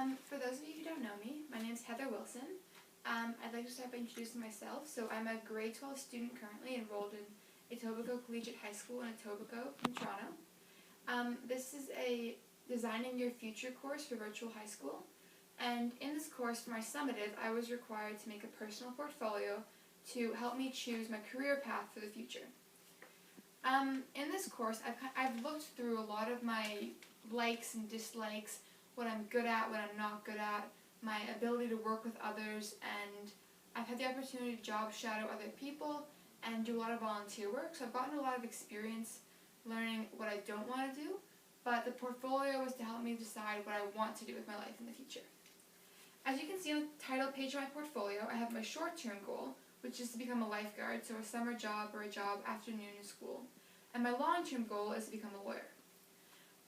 For those of you who don't know me, my name is Heather Wilson. I'd like to start by introducing myself. So I'm a grade 12 student currently enrolled in Etobicoke Collegiate High School in Etobicoke in Toronto. This is a Designing Your Future course for virtual high school. And in this course, for my summative, I was required to make a personal portfolio to help me choose my career path for the future. In this course, I've looked through a lot of my likes and dislikes, what I'm good at, what I'm not good at, my ability to work with others, and I've had the opportunity to job shadow other people and do a lot of volunteer work. So I've gotten a lot of experience learning what I don't want to do, but the portfolio was to help me decide what I want to do with my life in the future. As you can see on the title page of my portfolio, I have my short-term goal, which is to become a lifeguard, so a summer job or a job afternoon in school. And my long-term goal is to become a lawyer.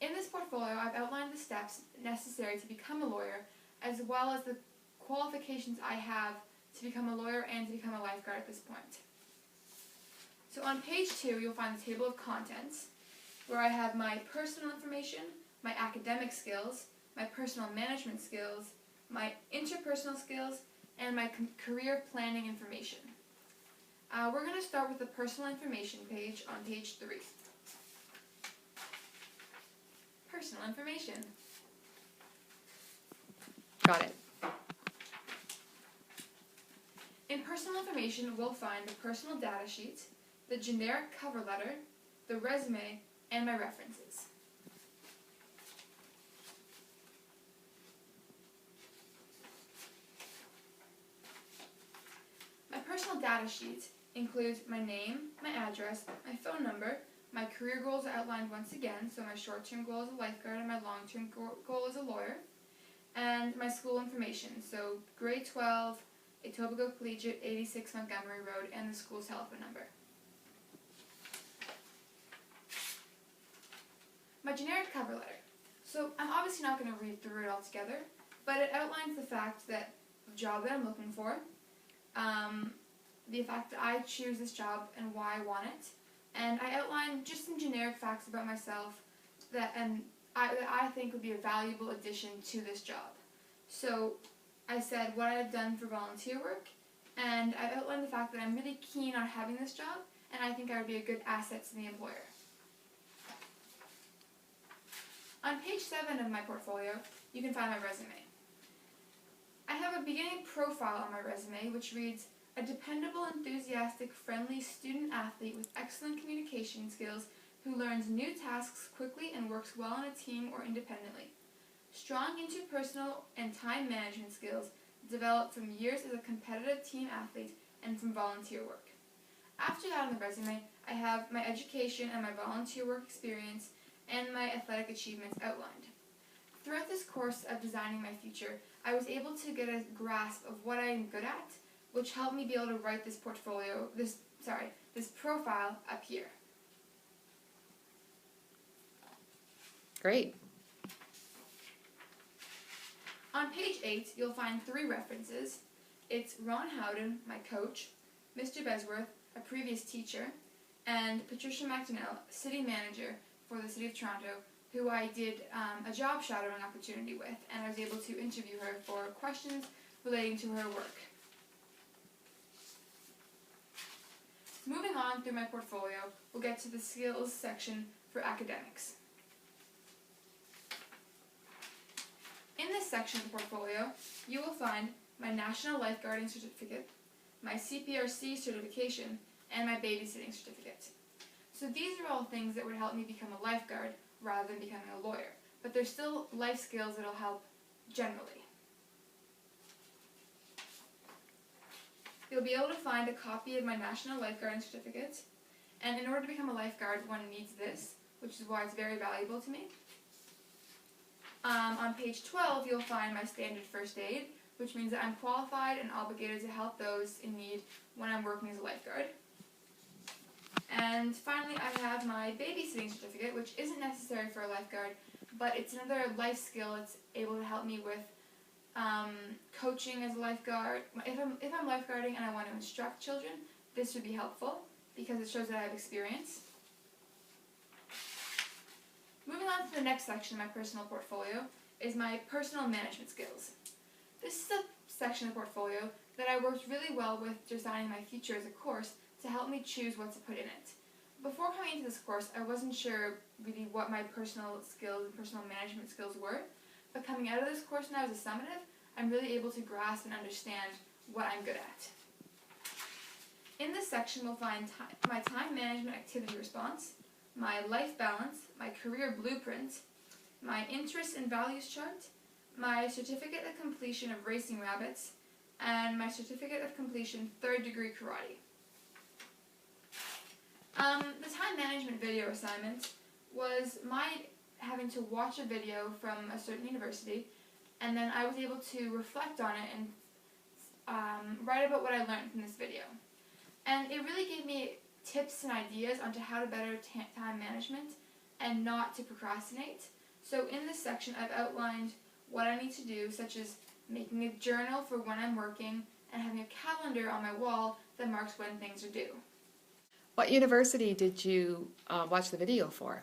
In this portfolio, I've outlined the steps necessary to become a lawyer, as well as the qualifications I have to become a lawyer and to become a lifeguard at this point. So on page 2, you'll find the table of contents, where I have my personal information, my academic skills, my personal management skills, my interpersonal skills, and my career planning information. We're going to start with the personal information page on page 3. Personal information. Got it. In personal information, we'll find the personal data sheet, the generic cover letter, the resume, and my references. My personal data sheet includes my name, my address, my phone number, my career goals are outlined once again, so my short-term goal is a lifeguard and my long-term goal is a lawyer, and my school information, so grade 12, Etobicoke Collegiate, 86 Montgomery Road, and the school's telephone number. My generic cover letter. So I'm obviously not going to read through it all together, but it outlines the fact that the job that I'm looking for, the fact that I choose this job and why I want it, and I outline just some generic facts about myself that I think would be a valuable addition to this job. So I said what I've done for volunteer work, and I outlined the fact that I'm really keen on having this job, and I think I would be a good asset to the employer. On page 7 of my portfolio, you can find my resume. I have a beginning profile on my resume, which reads, a dependable, enthusiastic, friendly student-athlete with excellent communication skills who learns new tasks quickly and works well in a team or independently. Strong interpersonal and time management skills developed from years as a competitive team athlete and from volunteer work. After that on the resume, I have my education and my volunteer work experience and my athletic achievements outlined. Throughout this course of designing my future, I was able to get a grasp of what I am good at, which helped me be able to write this this profile up here. Great. On page 8, you'll find 3 references. It's Ron Howden, my coach, Mr. Besworth, a previous teacher, and Patricia McDonnell, city manager for the City of Toronto, who I did a job shadowing opportunity with, and I was able to interview her for questions relating to her work. Moving on through my portfolio, we'll get to the skills section for academics. In this section of the portfolio, you will find my National Lifeguarding Certificate, my CPRC certification, and my babysitting certificate. So these are all things that would help me become a lifeguard rather than becoming a lawyer, but they're still life skills that will help generally. You'll be able to find a copy of my National Lifeguarding Certificate, and in order to become a lifeguard, one needs this, which is why it's very valuable to me. On page 12, you'll find my standard first aid, which means that I'm qualified and obligated to help those in need when I'm working as a lifeguard. And finally, I have my babysitting certificate, which isn't necessary for a lifeguard, but it's another life skill. It's able to help me with coaching as a lifeguard. If I'm lifeguarding and I want to instruct children, this would be helpful because it shows that I have experience. Moving on to the next section of my personal portfolio, is my personal management skills. This is a section of the portfolio that I worked really well with designing my future as a course to help me choose what to put in it. Before coming into this course, I wasn't sure really what my personal skills and personal management skills were, but coming out of this course now as a summative, I'm really able to grasp and understand what I'm good at. In this section, we'll find my time management activity response, my life balance, my career blueprint, my interests and values chart, my certificate of completion of racing rabbits, and my certificate of completion 3rd degree karate. The time management video assignment was my having to watch a video from a certain university, and then I was able to reflect on it and write about what I learned from this video. And it really gave me tips and ideas onto how to better time management and not to procrastinate. So in this section, I've outlined what I need to do, such as making a journal for when I'm working and having a calendar on my wall that marks when things are due. What university did you watch the video for?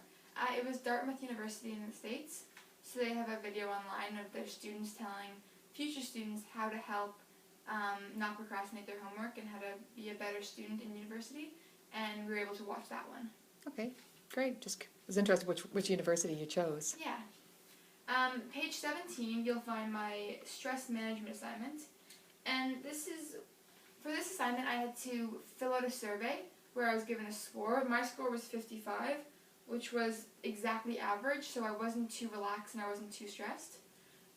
It was Dartmouth University in the States. So they have a video online of their students telling future students how to help not procrastinate their homework and how to be a better student in university. And we were able to watch that one. Okay, great. Just was interested which university you chose. Yeah. Page 17, you'll find my stress management assignment. And for this assignment, I had to fill out a survey where I was given a score. My score was 55, which was exactly average, so I wasn't too relaxed and I wasn't too stressed.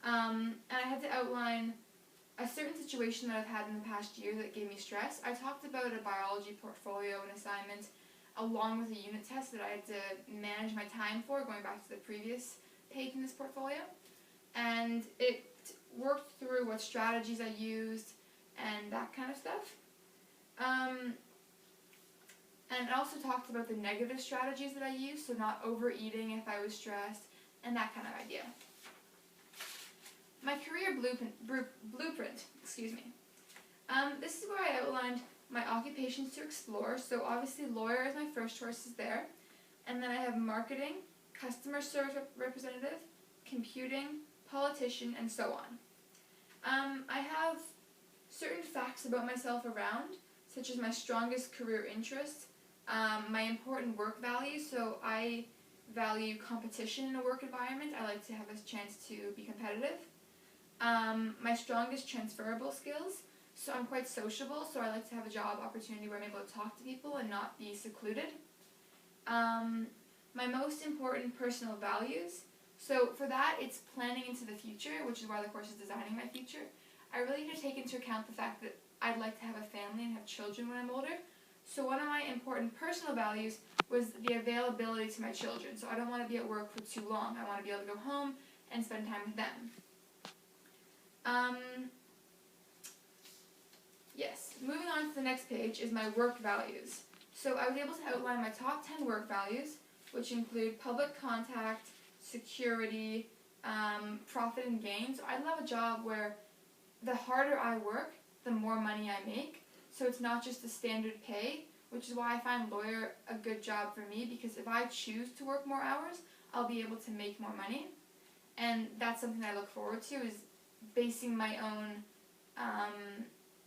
And I had to outline a certain situation that I've had in the past year that gave me stress. I talked about a biology portfolio and assignment along with a unit test that I had to manage my time for, going back to the previous page in this portfolio. And it worked through what strategies I used and that kind of stuff. And it also talked about the negative strategies that I used, so not overeating if I was stressed, and that kind of idea. My career blueprint, this is where I outlined my occupations to explore. So obviously lawyer is my first choice is there. And then I have marketing, customer service representative, computing, politician, and so on. I have certain facts about myself around, such as my strongest career interests, my important work values. So I value competition in a work environment. I like to have a chance to be competitive. My strongest transferable skills. So I'm quite sociable, so I like to have a job opportunity where I'm able to talk to people and not be secluded. My most important personal values. So for that, it's planning into the future, which is why the course is designing my future. I really need to take into account the fact that I'd like to have a family and have children when I'm older. So one of my important personal values was the availability to my children. So I don't want to be at work for too long. I want to be able to go home and spend time with them. Yes, moving on to the next page is my work values. So I was able to outline my top 10 work values, which include public contact, security, profit and gain. So I'd love a job where the harder I work, the more money I make. So it's not just the standard pay, which is why I find lawyer a good job for me, because if I choose to work more hours, I'll be able to make more money. And that's something I look forward to, is basing my own,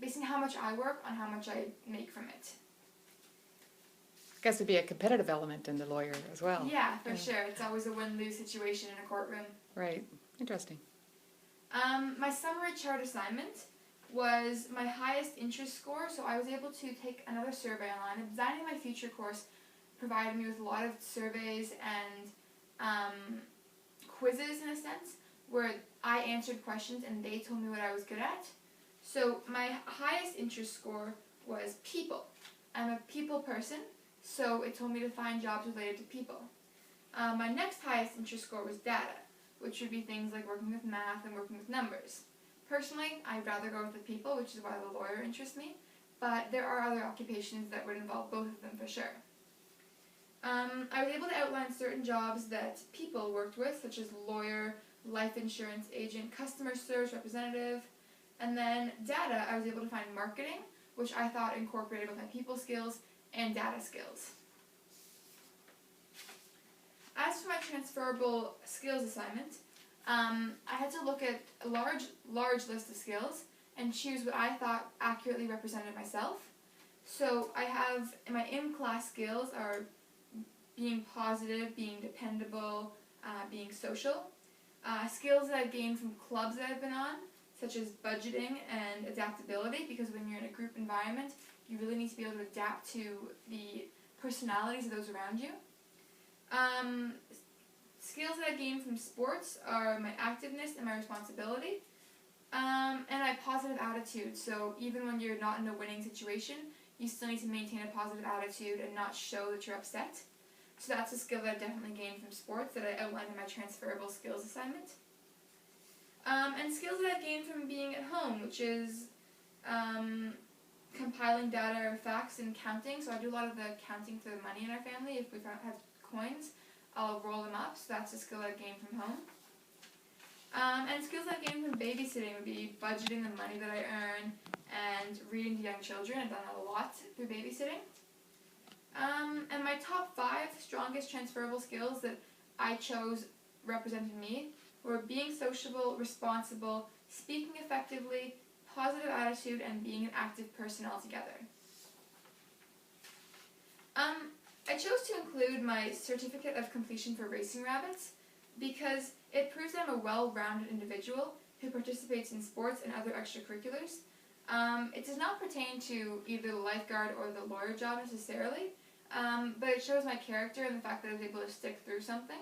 basing how much I work on how much I make from it. I guess it'd be a competitive element in the lawyer as well. Yeah, for sure. It's always a win-lose situation in a courtroom. Right. Interesting. My summary chart assignment was my highest interest score, so I was able to take another survey online. Designing my future course provided me with a lot of surveys and quizzes, in a sense, where I answered questions and they told me what I was good at. So my highest interest score was people. I'm a people person, so it told me to find jobs related to people. My next highest interest score was data, which would be things like working with math and working with numbers. Personally, I'd rather go with the people, which is why the lawyer interests me, but there are other occupations that would involve both of them for sure. I was able to outline certain jobs that people worked with, such as lawyer, life insurance agent, customer service representative, and then data, I was able to find marketing, which I thought incorporated both my people skills and data skills. As for my transferable skills assignment, I had to look at a large list of skills and choose what I thought accurately represented myself. So I have, my in-class skills are being positive, being dependable, being social. Skills that I've gained from clubs that I've been on, such as budgeting and adaptability, because when you're in a group environment, you really need to be able to adapt to the personalities of those around you. Skills that I've gained from sports are my activeness and my responsibility. And I have positive attitude, so even when you're not in a winning situation, you still need to maintain a positive attitude and not show that you're upset. So that's a skill that I've definitely gained from sports that I outlined in my transferable skills assignment. And skills that I've gained from being at home, which is compiling data or facts and counting. So I do a lot of the counting for the money in our family. If we have coins, I'll roll them up. So that's a skill I've gained from home. And skills I've gained from babysitting would be budgeting the money that I earn and reading to young children. I've done that a lot through babysitting. And my top 5 strongest transferable skills that I chose represented me were being sociable, responsible, speaking effectively, positive attitude, and being an active person altogether. I chose to include my certificate of completion for racing rabbits because it proves I'm a well-rounded individual who participates in sports and other extracurriculars. It does not pertain to either the lifeguard or the lawyer job necessarily, but it shows my character and the fact that I was able to stick through something.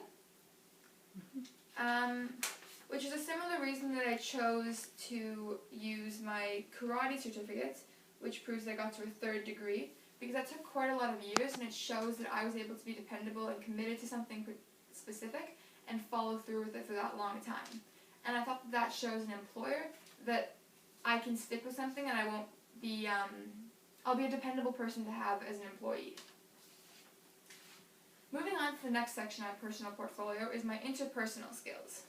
Which is a similar reason that I chose to use my karate certificate, which proves that I got to a 3rd degree, because that took quite a lot of years, and it shows that I was able to be dependable and committed to something specific and follow through with it for that long a time. And I thought that shows an employer that I can stick with something and I won't be, I'll be a dependable person to have as an employee. Moving on to the next section on my personal portfolio is my interpersonal skills.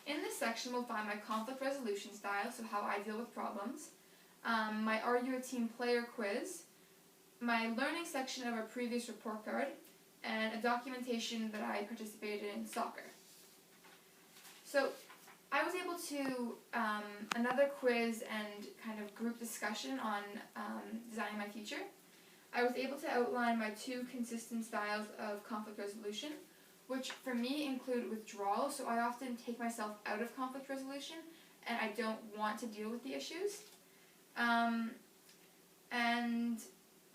In this section, we'll find my conflict resolution style, so how I deal with problems, my Are You a Team Player quiz, my learning section of a previous report card, and a documentation that I participated in soccer. So I was able to, another quiz and kind of group discussion on designing my future. I was able to outline my 2 consistent styles of conflict resolution, which for me include withdrawal, so I often take myself out of conflict resolution and I don't want to deal with the issues. And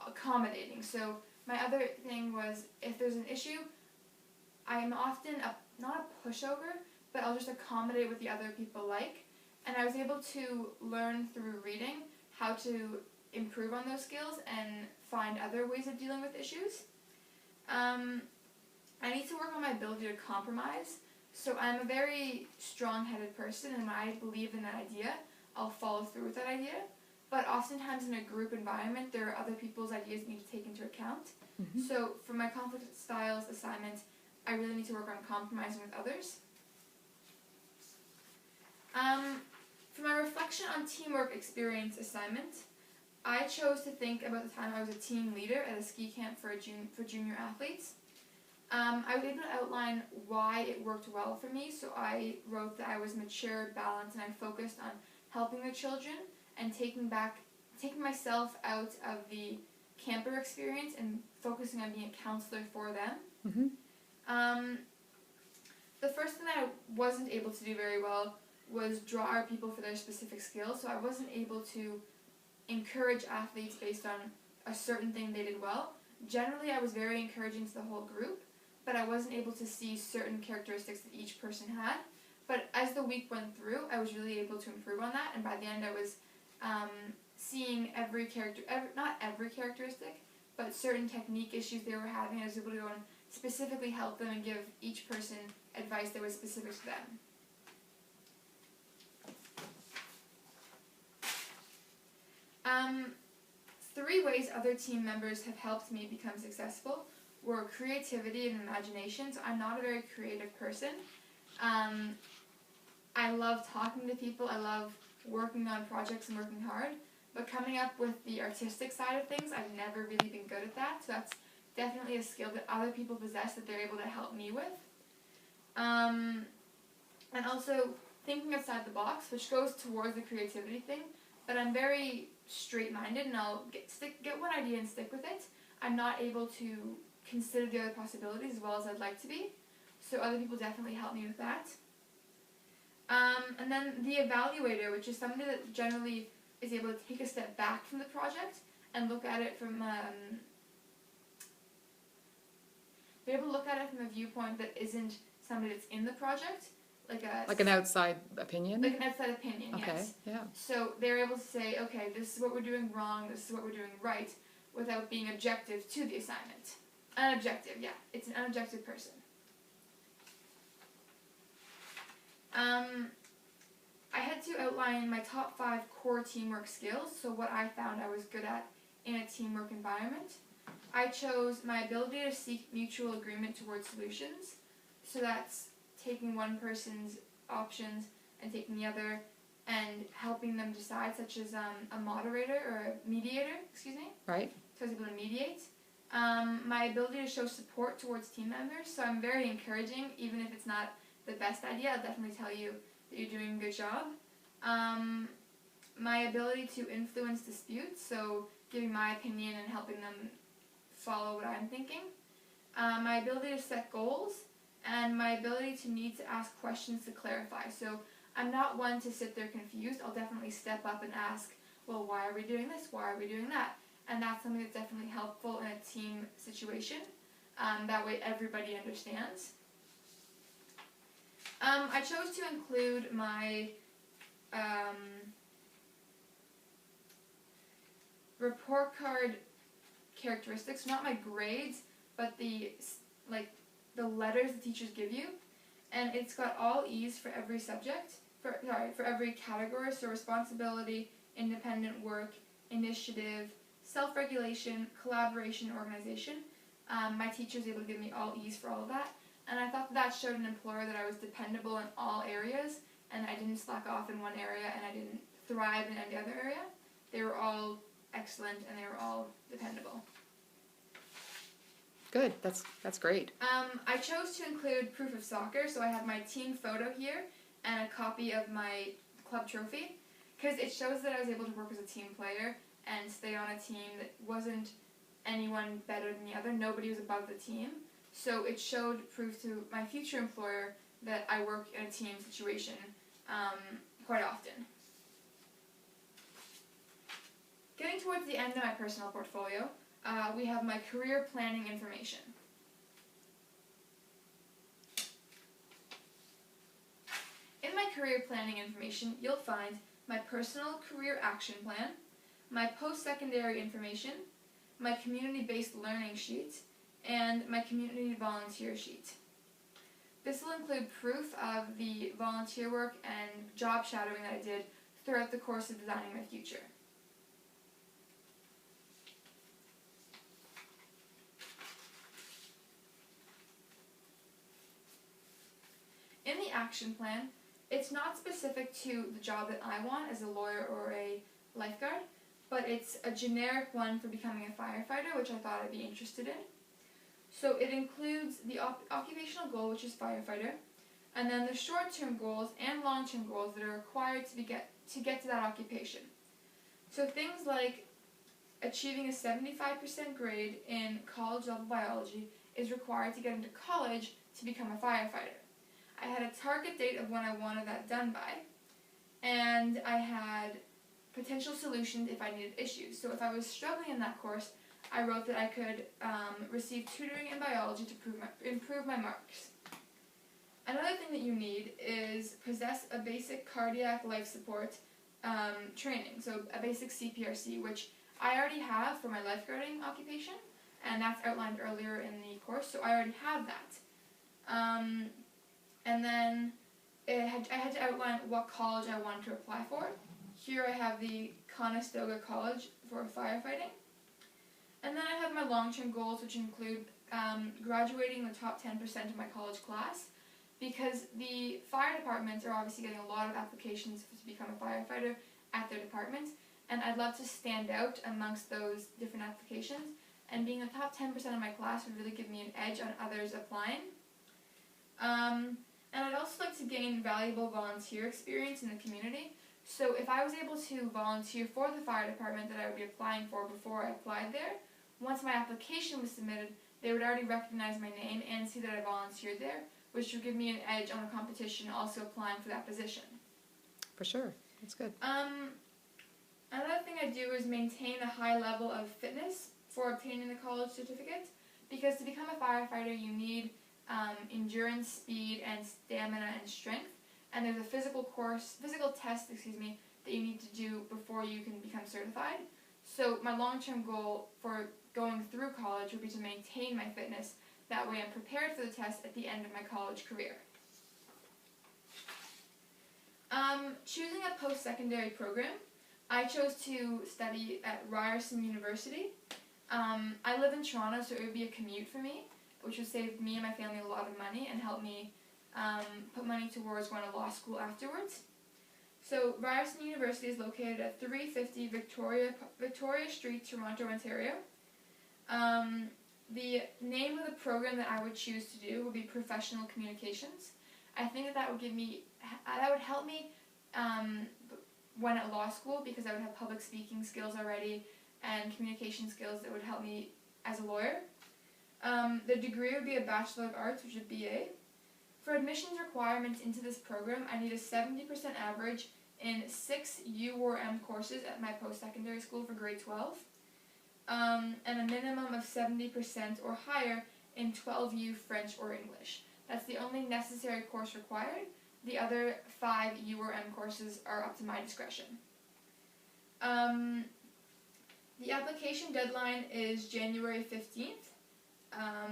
accommodating. So my other thing was, if there's an issue, I'm often not a pushover, but I'll just accommodate what the other people like. And I was able to learn through reading how to improve on those skills and find other ways of dealing with issues. I need to work on my ability to compromise. So I'm a very strong-headed person, and when I believe in an idea, I'll follow through with that idea. But oftentimes in a group environment, there are other people's ideas you need to take into account. Mm-hmm. So for my conflict styles assignment, I really need to work on compromising with others. For my reflection on teamwork experience assignment, I chose to think about the time I was a team leader at a ski camp for junior athletes. I was able to outline why it worked well for me, so I wrote that I was mature, balanced, and I focused on helping the children and taking myself out of the camper experience and focusing on being a counselor for them. Mm-hmm. The first thing that I wasn't able to do very well was draw our people for their specific skills, so I wasn't able to encourage athletes based on a certain thing they did well. Generally, I was very encouraging to the whole group, but I wasn't able to see certain characteristics that each person had. But as the week went through, I was really able to improve on that, and by the end I was seeing not every characteristic, but certain technique issues they were having. I was able to go and specifically help them and give each person advice that was specific to them. Three ways other team members have helped me become successful were creativity and imagination. So I'm not a very creative person. I love talking to people. I love working on projects and working hard. But coming up with the artistic side of things, I've never really been good at that. So that's definitely a skill that other people possess that they're able to help me with. And also thinking outside the box, which goes towards the creativity thing, but I'm very straight-minded and I'll get one idea and stick with it. I'm not able to consider the other possibilities as well as I'd like to be, so other people definitely help me with that. And then the evaluator, which is somebody that generally is able to take a step back from the project and look at it from be able to look at it from a viewpoint that isn't somebody that's in the project, Like an outside opinion? like an outside opinion. Okay, Yes. yeah. So they're able to say, okay, this is what we're doing wrong, this is what we're doing right, without being objective to the assignment. Unobjective, yeah. It's an unobjective person. I had to outline my top 5 core teamwork skills, so what I found I was good at in a teamwork environment. I chose my ability to seek mutual agreement towards solutions, so that's taking one person's options and taking the other and helping them decide, such as a moderator or a mediator, Right. so I was able to mediate. My ability to show support towards team members, so I'm very encouraging, even if it's not the best idea, I'll definitely tell you that you're doing a good job. My ability to influence disputes, so giving my opinion and helping them follow what I'm thinking. My ability to set goals, and my ability to need to ask questions to clarify. So I'm not one to sit there confused. I'll definitely step up and ask, well, why are we doing this? Why are we doing that? And that's something that's definitely helpful in a team situation. That way everybody understands. I chose to include my report card characteristics, not my grades, but the letters the teachers give you, and it's got all E's for every subject, for every category, so responsibility, independent work, initiative, self-regulation, collaboration, organization. My teacher was able to give me all E's for all of that, and I thought that showed an employer that I was dependable in all areas, and I didn't slack off in one area, and I didn't thrive in any other area. They were all excellent, and they were all dependable. Good, that's great. I chose to include proof of soccer, so I have my team photo here and a copy of my club trophy, because it shows that I was able to work as a team player and stay on a team that wasn't anyone better than the other. Nobody was above the team, so it showed proof to my future employer that I work in a team situation quite often. Getting towards the end of my personal portfolio, we have my career planning information. In my career planning information, you'll find my personal career action plan, my post-secondary information, my community-based learning sheet, and my community volunteer sheet. This will include proof of the volunteer work and job shadowing that I did throughout the course of designing my future. In the action plan, it's not specific to the job that I want as a lawyer or a lifeguard, but it's a generic one for becoming a firefighter, which I thought I'd be interested in. So it includes the occupational goal, which is firefighter, and then the short-term goals and long-term goals that are required to get to that occupation. So things like achieving a 75% grade in college-level biology is required to get into college to become a firefighter. I had a target date of when I wanted that done by, and I had potential solutions if I needed issues. So if I was struggling in that course, I wrote that I could receive tutoring in biology to improve my marks. Another thing that you need is possess a basic cardiac life support training, so a basic CPRC, which I already have for my lifeguarding occupation, and that's outlined earlier in the course, so I already have that. And then I had to outline what college I wanted to apply for. Here I have the Conestoga College for firefighting. And then I have my long-term goals, which include graduating the top 10% of my college class, because the fire departments are obviously getting a lot of applications to become a firefighter at their department, and I'd love to stand out amongst those different applications and being the top 10% of my class would really give me an edge on others applying. And I'd also like to gain valuable volunteer experience in the community. So if I was able to volunteer for the fire department that I would be applying for before I applied there, once my application was submitted, they would already recognize my name and see that I volunteered there, which would give me an edge on a competition also applying for that position. For sure. That's good. Another thing I do is maintain a high level of fitness for obtaining the college certificate, because to become a firefighter you need endurance, speed, and stamina and strength. And there's a physical test, that you need to do before you can become certified. So my long-term goal for going through college would be to maintain my fitness. That way I'm prepared for the test at the end of my college career. Choosing a post-secondary program, I chose to study at Ryerson University. I live in Toronto, so it would be a commute for me, which would save me and my family a lot of money and help me put money towards going to law school afterwards. So Ryerson University is located at 350 Victoria Street, Toronto, Ontario. The name of the program that I would choose to do would be Professional Communications. I think that would help me when at law school, because I would have public speaking skills already and communication skills that would help me as a lawyer. The degree would be a Bachelor of Arts, which is a BA. For admissions requirements into this program, I need a 70% average in 6 U or M courses at my post-secondary school for grade 12, and a minimum of 70% or higher in 12 U French or English. That's the only necessary course required. The other 5 U or M courses are up to my discretion. The application deadline is January 15th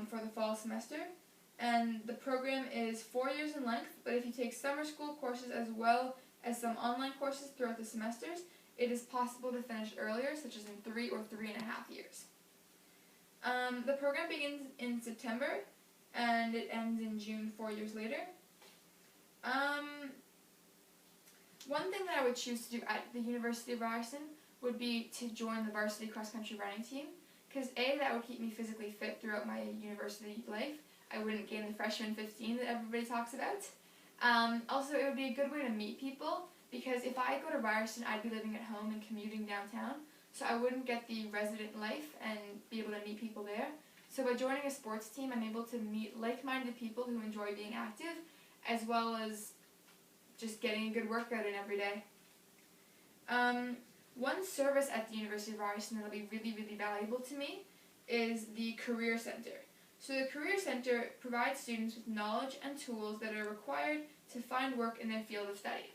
for the fall semester, and the program is 4 years in length, but if you take summer school courses as well as some online courses throughout the semesters, it is possible to finish earlier, such as in 3 or 3.5 years. The program begins in September, and it ends in June 4 years later. One thing that I would choose to do at the University of Ryerson would be to join the varsity cross-country running team, because A, that would keep me physically fit throughout my university life. I wouldn't gain the freshman 15 that everybody talks about. Also, it would be a good way to meet people, because if I go to Ryerson, I'd be living at home and commuting downtown, so I wouldn't get the resident life and be able to meet people there. So by joining a sports team, I'm able to meet like-minded people who enjoy being active, as well as just getting a good workout in every day. One service at the University of Ryerson that will be really, really valuable to me is the Career Center. So the Career Center provides students with knowledge and tools that are required to find work in their field of study.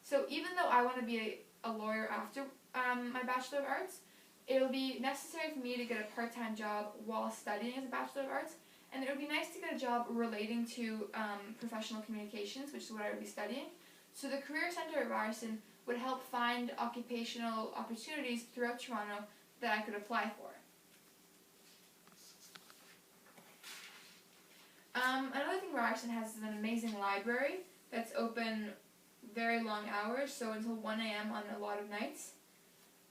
So even though I want to be a lawyer after my Bachelor of Arts, it will be necessary for me to get a part-time job while studying as a Bachelor of Arts, and it would be nice to get a job relating to professional communications, which is what I would be studying. So the Career Center at Ryerson would help find occupational opportunities throughout Toronto that I could apply for. Another thing Ryerson has is an amazing library that's open very long hours, so until 1 a.m. on a lot of nights.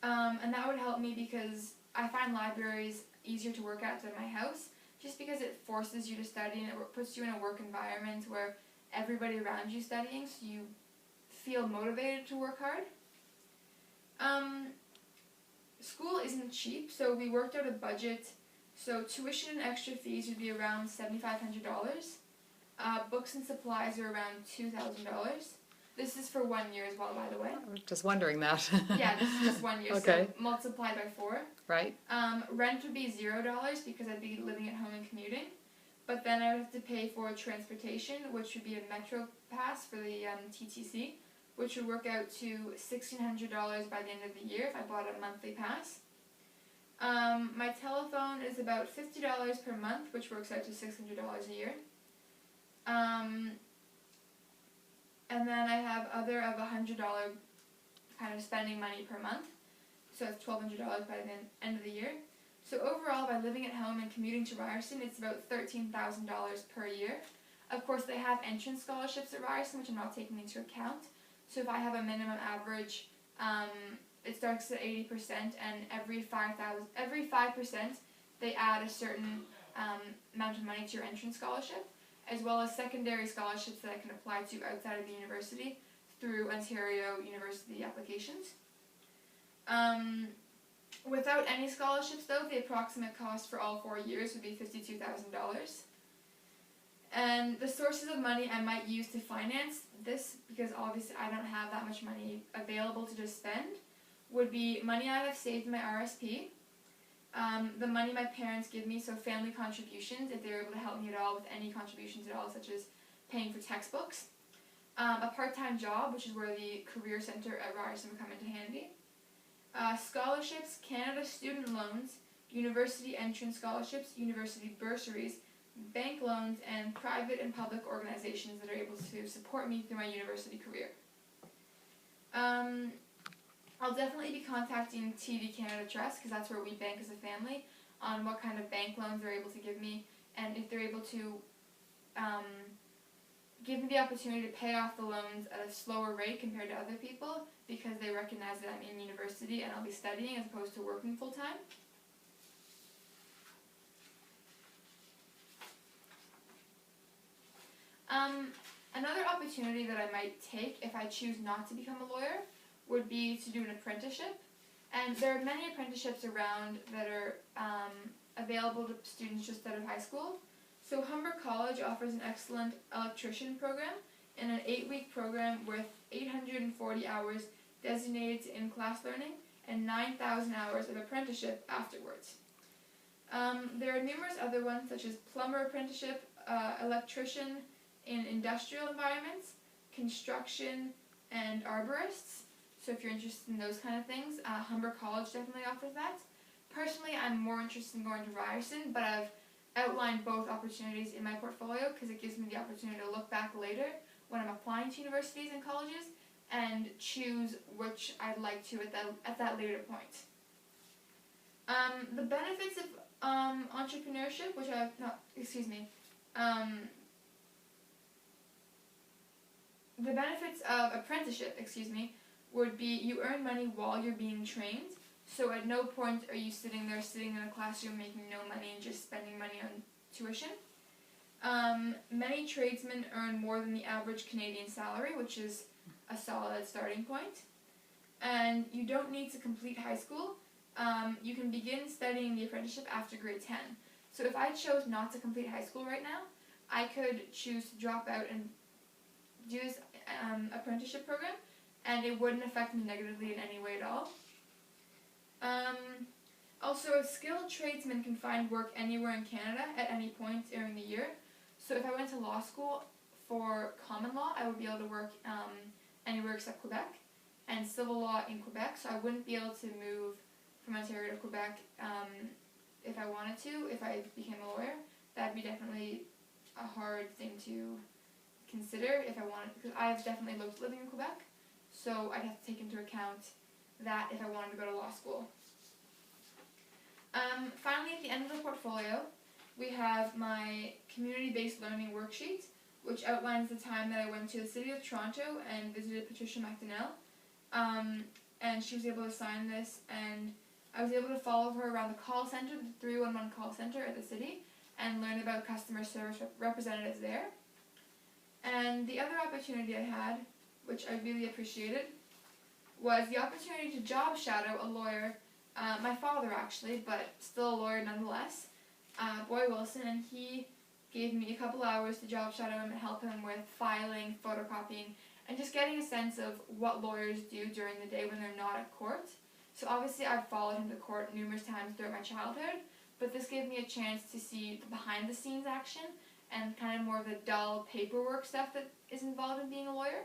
And that would help me because I find libraries easier to work at than my house, just because it forces you to study and it puts you in a work environment where everybody around you is studying, so you feel motivated to work hard. School isn't cheap, so we worked out a budget. So tuition and extra fees would be around $7,500. Books and supplies are around $2,000. This is for 1 year as well, by the way. I was just wondering that. Yeah, this is just 1 year, Okay. so multiplied by 4. Right. Rent would be $0 because I'd be living at home and commuting. But then I would have to pay for transportation, which would be a Metro Pass for the TTC, which would work out to $1,600 by the end of the year if I bought a monthly pass. My telephone is about $50 per month, which works out to $600 a year. And then I have other of $100 kind of spending money per month, so it's $1,200 by the end of the year. So overall, by living at home and commuting to Ryerson, it's about $13,000 per year. Of course, they have entrance scholarships at Ryerson, which I'm not taking into account. So if I have a minimum average, it starts at 80%, and every 5% they add a certain amount of money to your entrance scholarship, as well as secondary scholarships that I can apply to outside of the university through Ontario University applications. Without any scholarships, though, the approximate cost for all 4 years would be $52,000. And the sources of money I might use to finance this, because obviously I don't have that much money available to just spend, would be money I have saved in my RSP, the money my parents give me, so family contributions, if they're able to help me at all with any contributions at all, such as paying for textbooks, a part-time job, which is where the Career Centre at Ryerson would come into handy, scholarships, Canada student loans, university entrance scholarships, university bursaries, bank loans, and private and public organizations that are able to support me through my university career. I'll definitely be contacting TD Canada Trust, because that's where we bank as a family, on what kind of bank loans they're able to give me, and if they're able to give me the opportunity to pay off the loans at a slower rate compared to other people, because they recognize that I'm in university and I'll be studying as opposed to working full time. Another opportunity that I might take if I choose not to become a lawyer would be to do an apprenticeship. And there are many apprenticeships around that are available to students just out of high school. So Humber College offers an excellent electrician program and an 8-week program with 840 hours designated to in-class learning and 9,000 hours of apprenticeship afterwards. There are numerous other ones, such as plumber apprenticeship, electrician in industrial environments, construction, and arborists. So if you're interested in those kind of things, Humber College definitely offers that. Personally, I'm more interested in going to Ryerson, but I've outlined both opportunities in my portfolio because it gives me the opportunity to look back later when I'm applying to universities and colleges and choose which I'd like to at that later point. The benefits of entrepreneurship, which the benefits of apprenticeship, would be you earn money while you're being trained. So at no point are you sitting in a classroom making no money and just spending money on tuition. Many tradesmen earn more than the average Canadian salary, which is a solid starting point. And you don't need to complete high school. You can begin studying the apprenticeship after grade 10. So if I chose not to complete high school right now, I could choose to drop out and do this apprenticeship program, and it wouldn't affect me negatively in any way at all. Also, a skilled tradesman can find work anywhere in Canada at any point during the year. So if I went to law school for common law, I would be able to work anywhere except Quebec, and civil law in Quebec, so I wouldn't be able to move from Ontario to Quebec if I wanted to. If I became a lawyer, that'd be definitely a hard thing to consider if I wanted, because I've definitely looked at living in Quebec, so I'd have to take into account that if I wanted to go to law school. Finally, at the end of the portfolio, we have my community-based learning worksheet, which outlines the time that I went to the City of Toronto and visited Patricia McDonnell, and she was able to sign this, and I was able to follow her around the call center, the 311 call center at the city, and learn about customer service representatives there. And the other opportunity I had, which I really appreciated, was the opportunity to job shadow a lawyer, my father actually, but still a lawyer nonetheless, Boy Wilson, and he gave me a couple hours to job shadow him and help him with filing, photocopying, and just getting a sense of what lawyers do during the day when they're not at court. So obviously I've followed him to court numerous times throughout my childhood, but this gave me a chance to see the behind the scenes action and kind of more of the dull paperwork stuff that is involved in being a lawyer.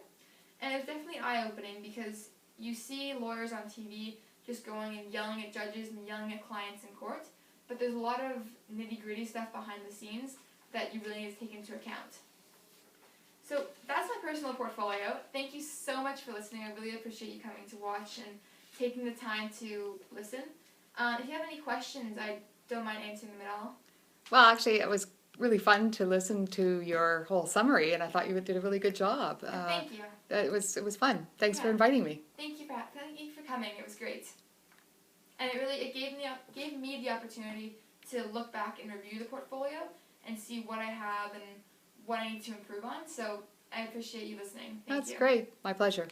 And it was definitely eye-opening because you see lawyers on TV just going and yelling at judges and yelling at clients in court, but there's a lot of nitty-gritty stuff behind the scenes that you really need to take into account. So that's my personal portfolio. Thank you so much for listening. I really appreciate you coming to watch and taking the time to listen. If you have any questions, I don't mind answering them at all. Well, actually, it was really fun to listen to your whole summary, and I thought you did a really good job. Thank you. It was fun. Thanks for inviting me. Thank you for coming. It was great, and it gave me the opportunity to look back and review the portfolio and see what I have and what I need to improve on. So I appreciate you listening. Thank you. That's great. My pleasure.